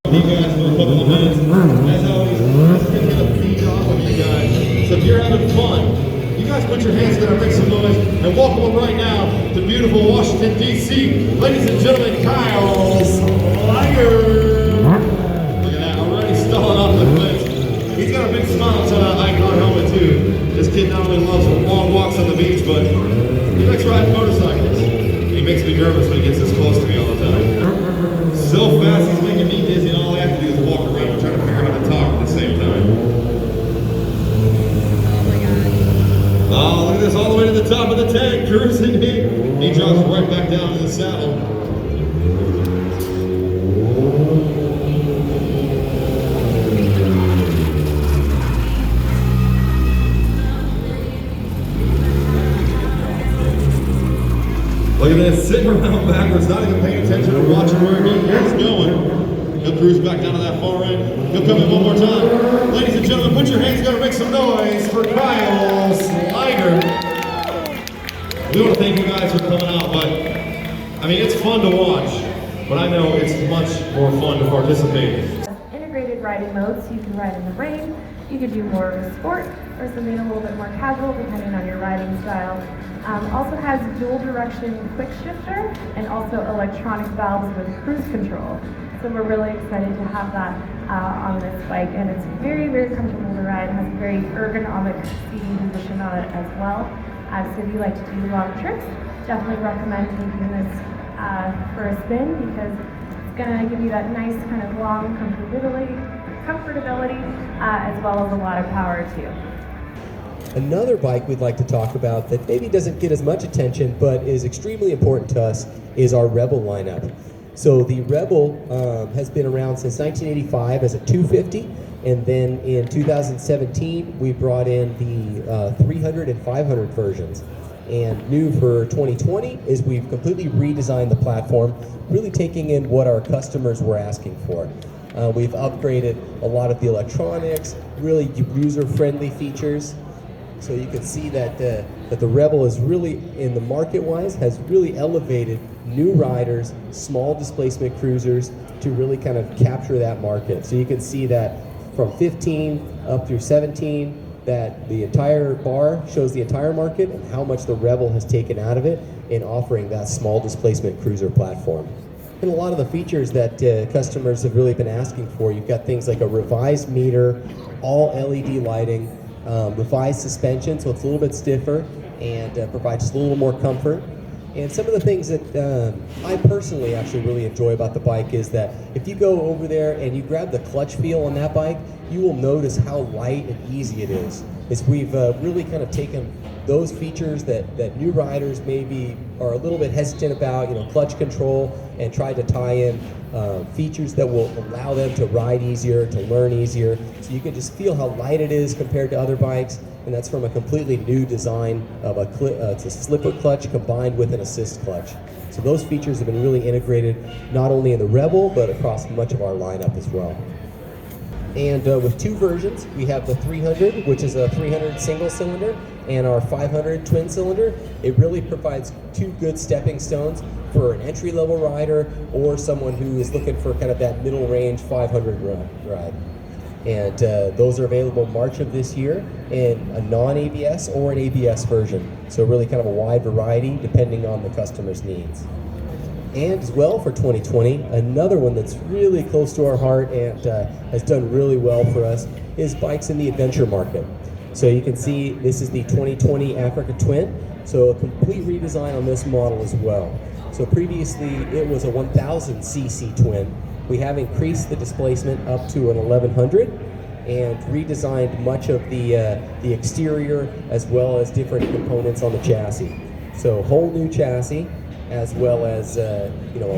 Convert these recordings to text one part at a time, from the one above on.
You guys for a couple of minutes. As always, let's get the feed off of you guys. So if you're having fun, you guys put your hands together, make some noise, and welcome them right now to beautiful Washington, D.C. Ladies and gentlemen, Kyle Sliger. Look at that, already stalling off the clips. He's got a big smile to that icon helmet too. This kid not only loves long walks on the beach, but he likes riding motorcycles. He makes me nervous when he gets this close to me all the time. So fast, he's making me dizzy, and all I have to do is walk around and try to figure out how to talk at the same time. Oh, look at this, all the way to the top of the tank, cruising. He drops right back down to the saddle. Look at this, sitting around backwards, not even paying attention or watching where he's going. He'll cruise back down to that far end. He'll come in one more time. Ladies and gentlemen, put your hands together, make some noise for Kyle Sliger. We want to thank you guys for coming out, but I mean, it's fun to watch, but I know it's much more fun to participate in. Integrated riding modes, so you can ride in the rain, you could do more of a sport, or something a little bit more casual depending on your riding style. Also has dual direction quick shifter and also electronic valves with cruise control. So we're really excited to have that on this bike, and it's very, very comfortable to ride. It has a very ergonomic seating position on it as well. So if you like to do long trips, definitely recommend taking this for a spin, because it's going to give you that nice kind of long comfortability as well as a lot of power too. Another bike we'd like to talk about that maybe doesn't get as much attention but is extremely important to us is our Rebel lineup. So the Rebel has been around since 1985 as a 250, and then in 2017 we brought in the 300 and 500 versions. And new for 2020 is we've completely redesigned the platform, really taking in what our customers were asking for. We've upgraded a lot of the electronics, really user-friendly features. So you can see that the Rebel is really, in the market-wise, has really elevated new riders, small displacement cruisers, to really kind of capture that market. So you can see that from 15 up through 17, that the entire bar shows the entire market and how much the Rebel has taken out of it in offering that small displacement cruiser platform. And a lot of the features that customers have really been asking for, you've got things like a revised meter, all LED lighting, revised suspension, so it's a little bit stiffer and provides just a little more comfort. And some of the things that I personally actually really enjoy about the bike is that if you go over there and you grab the clutch feel on that bike, you will notice how light and easy it is. We've really kind of taken those features that new riders maybe are a little bit hesitant about, clutch control, and tried to tie in features that will allow them to ride easier, to learn easier. So you can just feel how light it is compared to other bikes, and that's from a completely new design of it's a slipper clutch combined with an assist clutch. So those features have been really integrated not only in the Rebel, but across much of our lineup as well. And with two versions, we have the 300, which is a 300 single cylinder, and our 500 twin cylinder. It really provides two good stepping stones for an entry-level rider or someone who is looking for kind of that middle range 500 ride. And those are available March of this year in a non-ABS or an ABS version. So really kind of a wide variety depending on the customer's needs. And as well for 2020, another one that's really close to our heart and has done really well for us is bikes in the adventure market. So you can see this is the 2020 Africa Twin, so a complete redesign on this model as well. So previously it was a 1000cc twin. We have increased the displacement up to an 1100 and redesigned much of the exterior as well as different components on the chassis. So whole new chassis, as well as a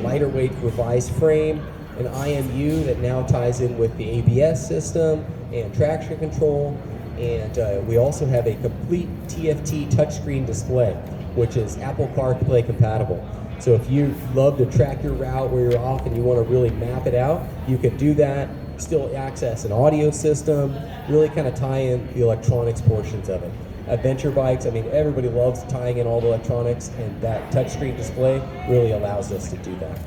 lighter weight revised frame, an IMU that now ties in with the ABS system and traction control, and we also have a complete TFT touchscreen display, which is Apple CarPlay compatible. So if you love to track your route where you're off and you want to really map it out, you can do that, still access an audio system, really kind of tie in the electronics portions of it. Adventure bikes, I mean, everybody loves tying in all the electronics, and that touchscreen display really allows us to do that.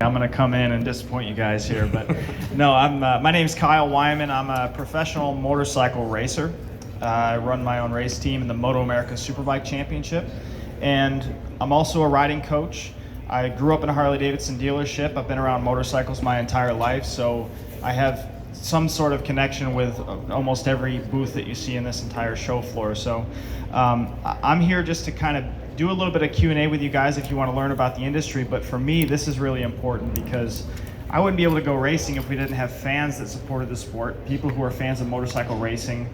I'm going to come in and disappoint you guys here, but no, my name's Kyle Wyman. I'm a professional motorcycle racer. I run my own race team in the Moto America Superbike Championship, and I'm also a riding coach. I grew up in a Harley-Davidson dealership. I've been around motorcycles my entire life, so I have some sort of connection with almost every booth that you see in this entire show floor. So I'm here just to kind of do a little bit of Q&A with you guys if you want to learn about the industry, but for me this is really important because I wouldn't be able to go racing if we didn't have fans that supported the sport. People who are fans of motorcycle racing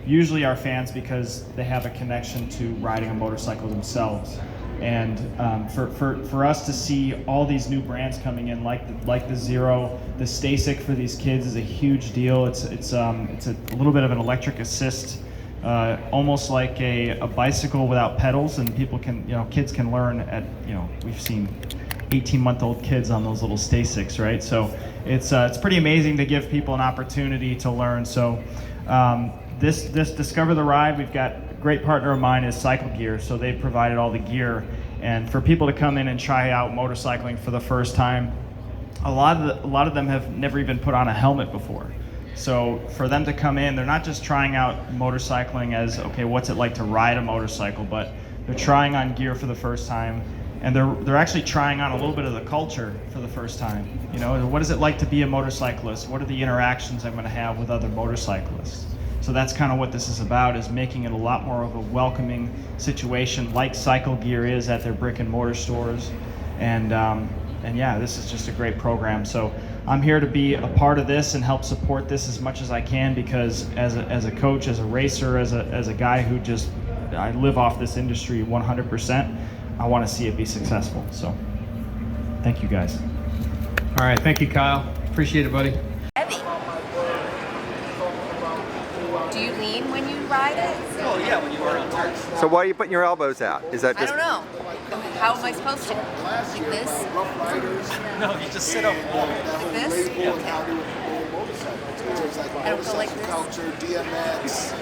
usually are fans because they have a connection to riding a motorcycle themselves. And for us to see all these new brands coming in, like the Zero, the Stasic for these kids is a huge deal. It's a little bit of an electric assist, almost like a bicycle without pedals, and people can, kids can learn at, we've seen 18-month-old kids on those little Stasics, right? So it's pretty amazing to give people an opportunity to learn. So this Discover the Ride, we've got a great partner of mine is Cycle Gear, so they provided all the gear, and for people to come in and try out motorcycling for the first time, a lot of them have never even put on a helmet before. So for them to come in, they're not just trying out motorcycling as, okay, what's it like to ride a motorcycle, but they're trying on gear for the first time, and they're actually trying on a little bit of the culture for the first time. What is it like to be a motorcyclist? What are the interactions I'm going to have with other motorcyclists? So that's kind of what this is about, is making it a lot more of a welcoming situation like Cycle Gear is at their brick and mortar stores. And yeah, this is just a great program. So I'm here to be a part of this and help support this as much as I can, because as a coach, as a racer, as a guy who I live off this industry 100%, I want to see it be successful. So thank you guys. All right, thank you, Kyle. Appreciate it, buddy. Heavy. Do you lean when you ride it? Oh yeah, when you are on turns. So why are you putting your elbows out? Is that I just? don't know. How am I supposed to? Like this? No, you just sit up. Like this? Okay. I don't go like this? Culture, DMX.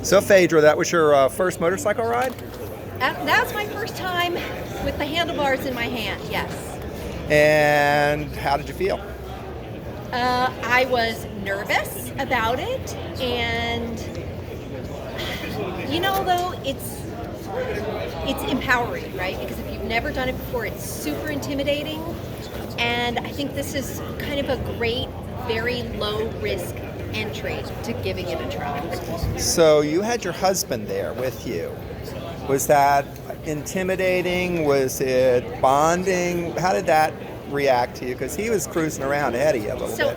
So Fadra, that was your first motorcycle ride? That was my first time with the handlebars in my hand, yes. And how did you feel? I was nervous. about it, and though it's empowering, right? Because if you've never done it before, it's super intimidating, and I think this is kind of a great, very low risk entry to giving it a try. So you had your husband there with you. Was that intimidating? Was it bonding? How did that react to you? Because he was cruising around ahead of you a little bit.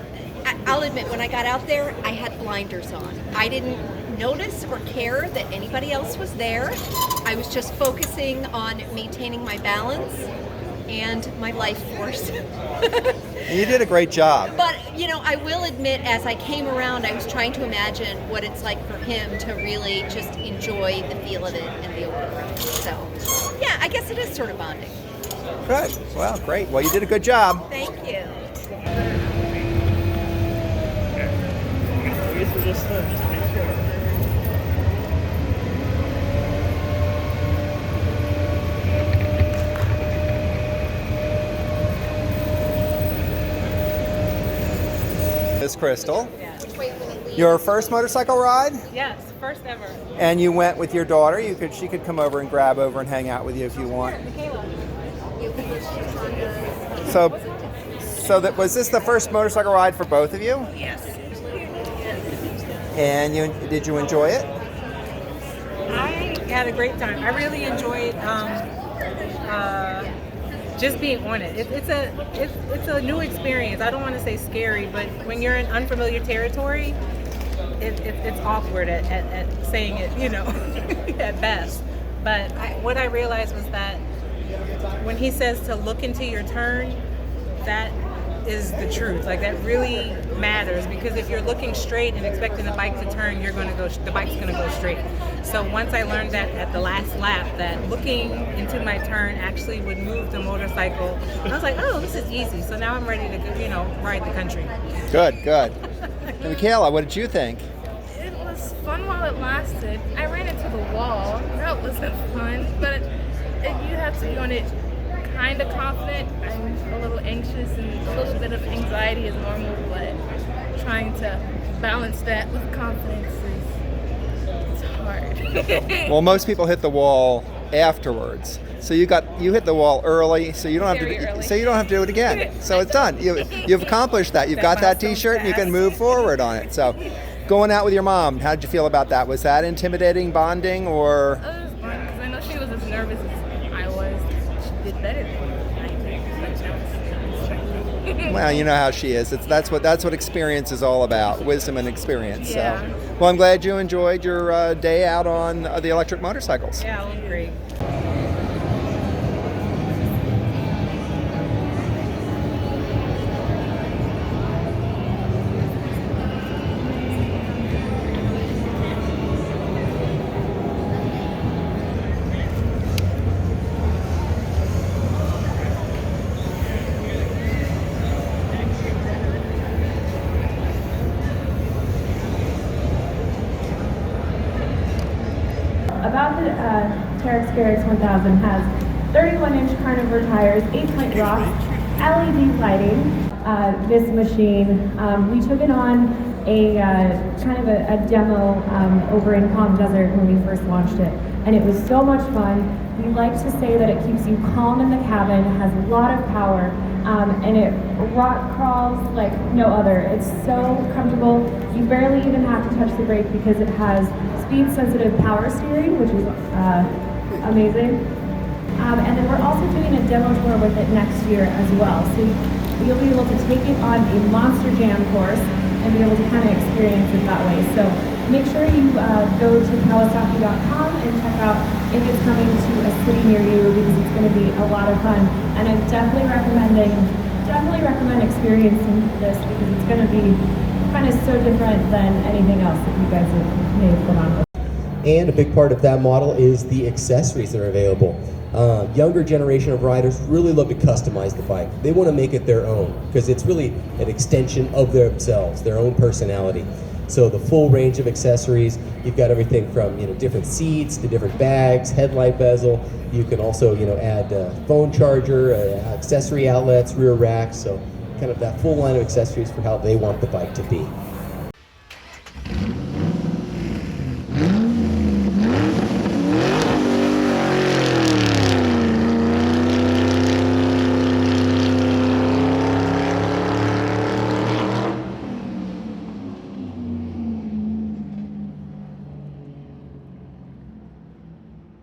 I'll admit, when I got out there, I had blinders on. I didn't notice or care that anybody else was there. I was just focusing on maintaining my balance and my life force. And you did a great job. But, I will admit, as I came around, I was trying to imagine what it's like for him to really just enjoy the feel of it and the open road. So, yeah, I guess it is sort of bonding. Good. Well, great. Well, you did a good job. Thank you. Miss Crystal, your first motorcycle ride? Yes, first ever. And you went with your daughter. She could come over and grab over and hang out with you if you want. So was this the first motorcycle ride for both of you? Yes. And did you enjoy it? I had a great time. I really enjoyed just being on it. It's a new experience. I don't want to say scary, but when you're in unfamiliar territory, it's awkward at saying it, at best. But what I realized was that when he says to look into your turn, that is the truth. Like, that really matters, because if you're looking straight and expecting the bike to turn, the bike's gonna go straight. So once I learned that at the last lap, that looking into my turn actually would move the motorcycle, I was like, oh, this is easy. So now I'm ready to ride the country. Good. And Michaela, what did you think? It was fun while it lasted. I ran into the wall. That wasn't fun, but you have to be on it kind of confident. I'm a little anxious, and a little bit of anxiety is normal, but trying to balance that with confidence is hard. Well, most people hit the wall afterwards. So you hit the wall early, so you don't have to do it again. So it's done. You've accomplished that. You've got that T-shirt, and you can move forward on it. So, going out with your mom, how did you feel about that? Was that intimidating, bonding, or? It was fun because I know she was as nervous as I was. She did better than I did. Well, you know how she is. That's what experience is all about, wisdom and experience. Yeah. So, well, I'm glad you enjoyed your day out on the electric motorcycles. Yeah, it was great. About the Terex Garrett's 1000 has 31-inch carnivore tires, 8-point rocks, LED lighting. This machine, we took it on a kind of a demo over in Palm Desert when we first launched it, and it was so much fun. We like to say that it keeps you calm in the cabin, has a lot of power, and it rock crawls like no other. It's so comfortable. You barely even have to touch the brake because it has speed-sensitive power steering, which is amazing. And then we're also doing a demo tour with it next year as well. So you'll be able to take it on a Monster Jam course and be able to kind of experience it that way. So make sure you go to Kawasaki.com and check out if it's coming to a city near you, because it's going to be a lot of fun. And I definitely recommend experiencing this, because it's going to be kind of so different than anything else that you guys may have put on with. And a big part of that model is the accessories that are available. Younger generation of riders really love to customize the bike. They want to make it their own, because it's really an extension of themselves, their own personality. So the full range of accessories, you've got everything from different seats to different bags, headlight bezel. You can also add phone charger, accessory outlets, rear racks. So kind of that full line of accessories for how they want the bike to be.